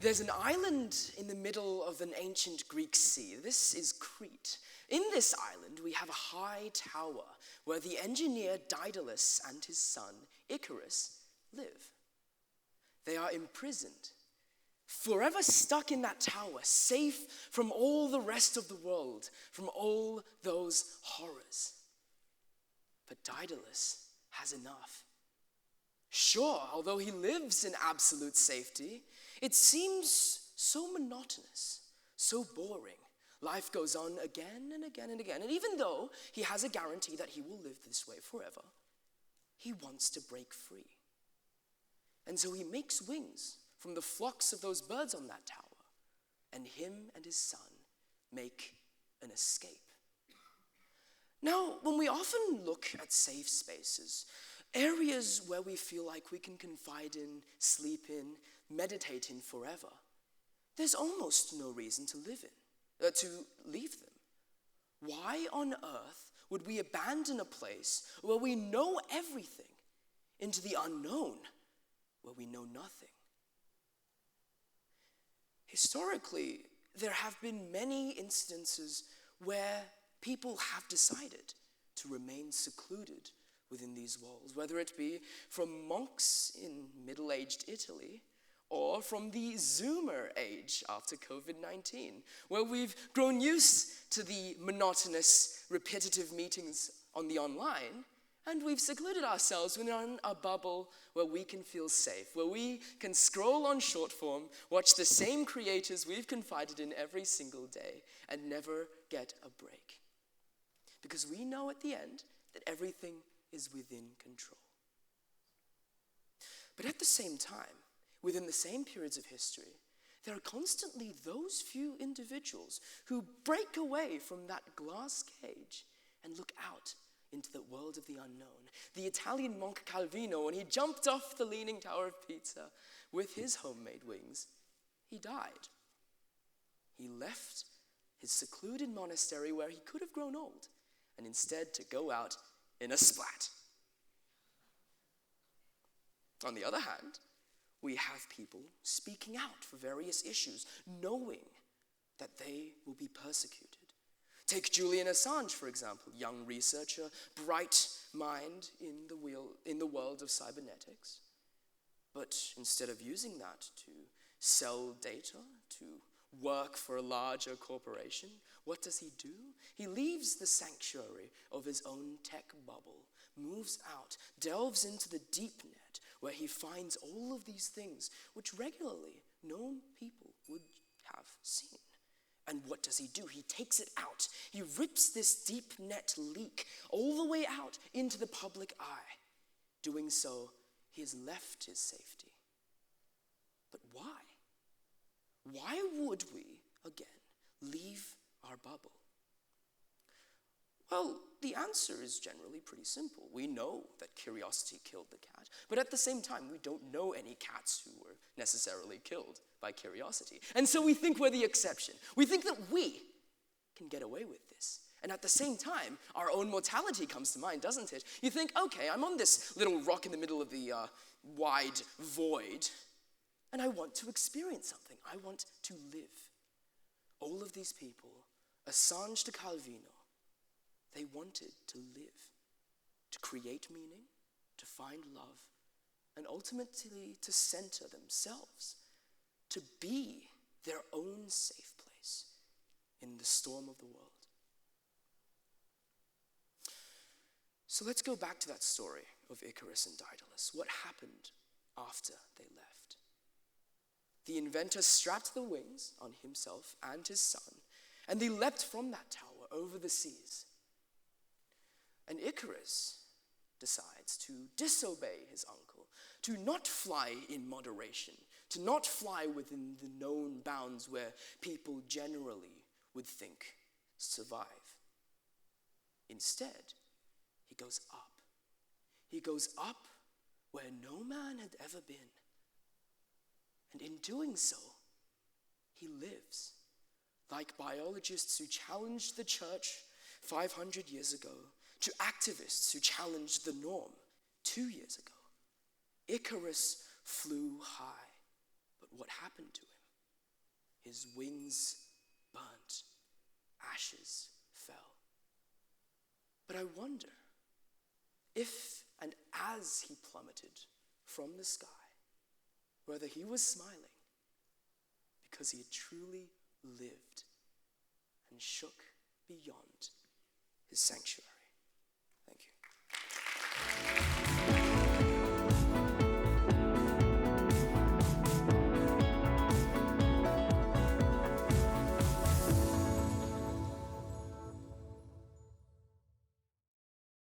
There's an island in the middle of an ancient Greek sea. This is Crete. In this island, we have a high tower where the engineer Daedalus and his son Icarus live. They are imprisoned, forever stuck in that tower, safe from all the rest of the world, from all those horrors. But Daedalus has enough. Sure, although he lives in absolute safety, it seems so monotonous, so boring. Life goes on again and again and again. And even though he has a guarantee that he will live this way forever, he wants to break free. And so he makes wings from the flocks of those birds on that tower, and him and his son make an escape. Now, when we often look at safe spaces, areas where we feel like we can confide in, sleep in, meditate in forever, there's almost no reason to live in, to leave them. Why on earth would we abandon a place where we know everything into the unknown, where we know nothing? Historically, there have been many instances where people have decided to remain secluded within these walls, whether it be from monks in middle-aged Italy or from the Zoomer age after COVID-19, where we've grown used to the monotonous, repetitive meetings on the online, and we've secluded ourselves within a bubble where we can feel safe, where we can scroll on short form, watch the same creators we've confided in every single day, and never get a break. Because we know at the end that everything is within control. But at the same time, within the same periods of history, there are constantly those few individuals who break away from that glass cage and look out into the world of the unknown. The Italian monk Calvino, when he jumped off the Leaning Tower of Pisa with his homemade wings, he died. He left his secluded monastery where he could have grown old, and instead to go out in a splat. On the other hand, we have people speaking out for various issues, knowing that they will be persecuted. Take Julian Assange, for example, young researcher, bright mind in the world of cybernetics. But instead of using that to sell data, to work for a larger corporation, what does he do? He leaves the sanctuary of his own tech bubble, moves out, delves into the deep net, where he finds all of these things which regularly known people would have seen. And what does he do? He takes it out. He rips this deep net leak all the way out into the public eye. Doing so, he has left his safety. But why? Why would we, again, leave our bubble? Well, the answer is generally pretty simple. We know that curiosity killed the cat, but at the same time, we don't know any cats who were necessarily killed by curiosity. And so we think we're the exception. We think that we can get away with this. And at the same time, our own mortality comes to mind, doesn't it? You think, okay, I'm on this little rock in the middle of the wide void, and I want to experience something. I want to live. All of these people, Assange to Calvino, they wanted to live, to create meaning, to find love, and ultimately to center themselves, to be their own safe place in the storm of the world. So let's go back to that story of Icarus and Daedalus. What happened after they left? The inventor strapped the wings on himself and his son, and they leapt from that tower over the seas. And Icarus decides to disobey his uncle, to not fly in moderation, to not fly within the known bounds where people generally would think survive. Instead, he goes up. He goes up where no man had ever been. And in doing so, he lives. Like biologists who challenged the church 500 years ago, to activists who challenged the norm 2 years ago. Icarus flew high, but what happened to him? his wings burnt, ashes fell. But I wonder if and as he plummeted from the sky, whether he was smiling because he had truly lived and shook beyond his sanctuary. Thank you.